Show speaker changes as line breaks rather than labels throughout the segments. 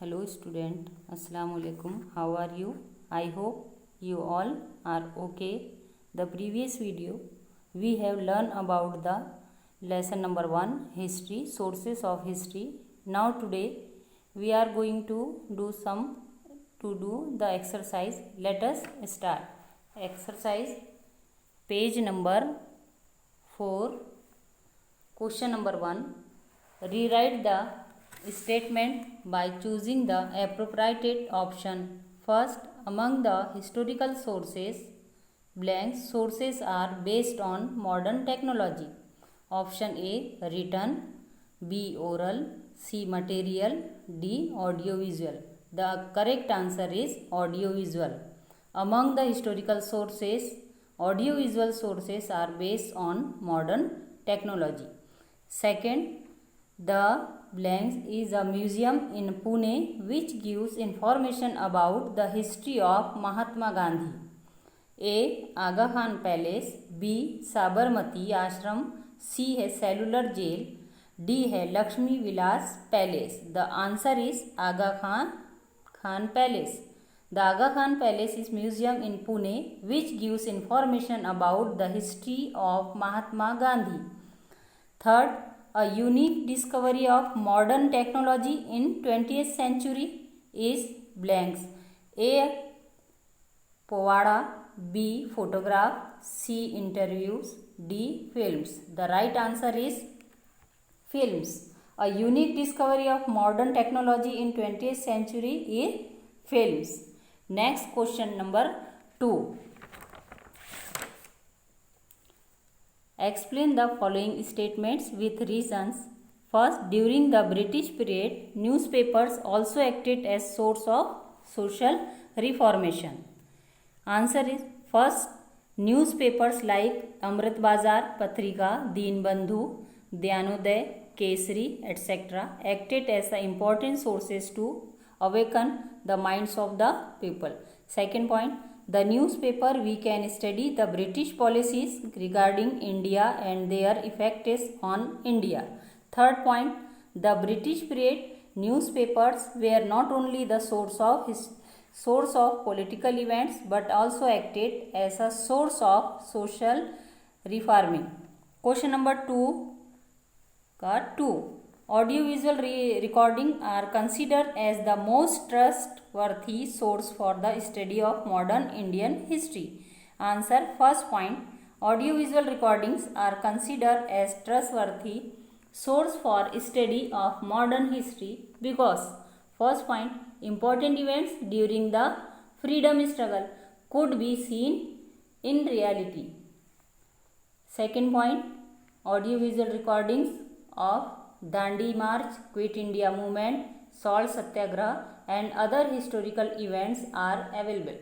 Hello student, Assalamu alaikum. How are you? I hope you all are okay. The previous video we have learned about the lesson number 1 history, sources of history. Now today we are going to do the exercise. Let us start. Exercise page number 4, question number 1. Rewrite the statement by choosing the appropriate option. First, among the historical sources, blank sources are based on modern technology. Option A, written, B, oral, C, material, D, audiovisual. The correct answer is audiovisual. Among the historical sources, audiovisual sources are based on modern technology. Second, the blank is a museum in Pune which gives information about the history of Mahatma Gandhi. A, Aga Khan Palace, B, Sabarmati Ashram, C है Cellular Jail, D है Lakshmi Vilas Palace. The answer is Aga Khan Palace. The Aga Khan Palace is museum in Pune which gives information about the history of Mahatma Gandhi. Third, a unique discovery of modern technology in 20th century is blanks. A, Povada, B, photograph, C, interviews, D, films. The right answer is films. A unique discovery of modern technology in 20th century is films. Next, question number 2. Explain the following statements with reasons. First, during the British period, newspapers also acted as source of social reformation. Answer is first, newspapers like Amrit Bazar, Patrika, Deen Bandhu, Dyanuday, Kesari, etc. acted as the important sources to awaken the minds of the people. Second point, the newspaper we can study the British policies regarding India and their effects on India. Third point, the British period newspapers were not only the source of political events but also acted as a source of social reforming. Question number 2. Audiovisual recording are considered as the most trustworthy source for the study of modern Indian history. Answer, first point, audiovisual recordings are considered as trustworthy source for study of modern history because, first point, important events during the freedom struggle could be seen in reality. Second point, audiovisual recordings of Dandi March, Quit India Movement, Salt Satyagraha and other historical events are available.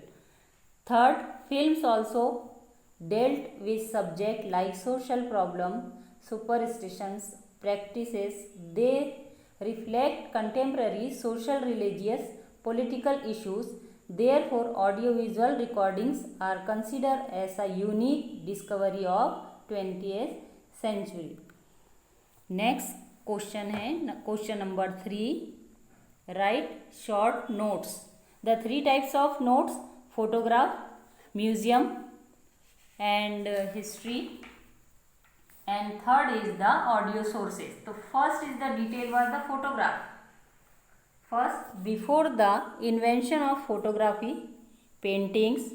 Third, films also dealt with subjects like social problem, superstitions, practices. They reflect contemporary social, religious, political issues. Therefore, audiovisual recordings are considered as a unique discovery of 20th century. Next question है question number 3. Write short notes. The 3 types of notes: photograph, museum and history, and third is the audio sources. So first is the detail was the photograph. First, before the invention of photography, paintings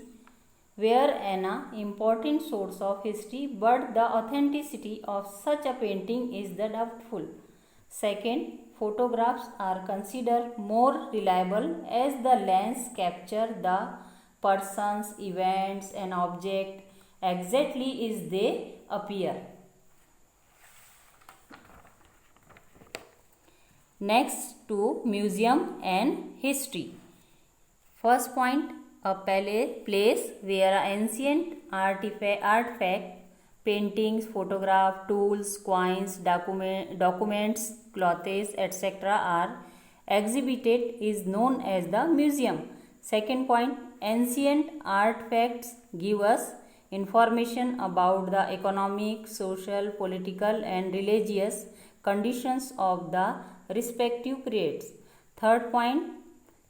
were an important source of history, but the authenticity of such a painting is doubtful. Second, photographs are considered more reliable as the lens capture the persons, events and object exactly as they appear. Next, to museum and history. First point, a place where ancient artifact, paintings, photograph, tools, coins, documents, clothes, etc. are exhibited is known as the museum. Second point, ancient artifacts give us information about the economic, social, political and religious conditions of the respective periods. Third point,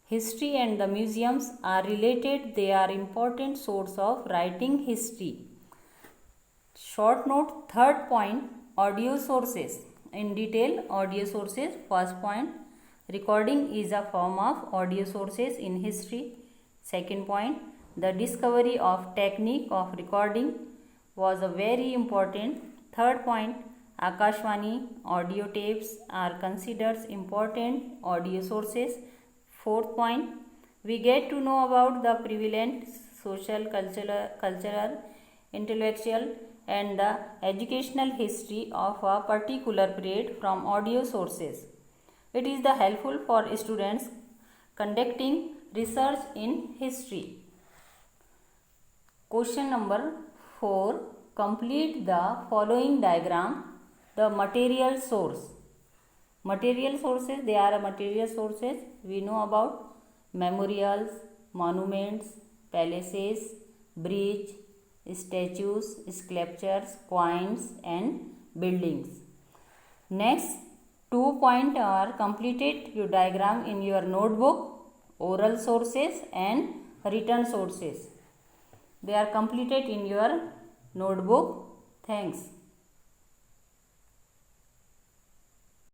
history and the museums are related. They are important source of writing history. Short note, third point, audio sources. In detail, audio sources. First point, recording is a form of audio sources in history. Second point, the discovery of technique of recording was a very important. Third point, Akashvani audio tapes are considered important audio sources. Fourth point, we get to know about the prevalent social, cultural, intellectual and the educational history of a particular period from audio sources. It is the helpful for students conducting research in history. Question number 4. Complete the following diagram. The material source. Material sources, they are material sources. We know about memorials, monuments, palaces, bridge, statues, sculptures, coins and buildings. Next, 2 points are completed your diagram in your notebook. Oral sources and written sources. They are completed in your notebook. Thanks.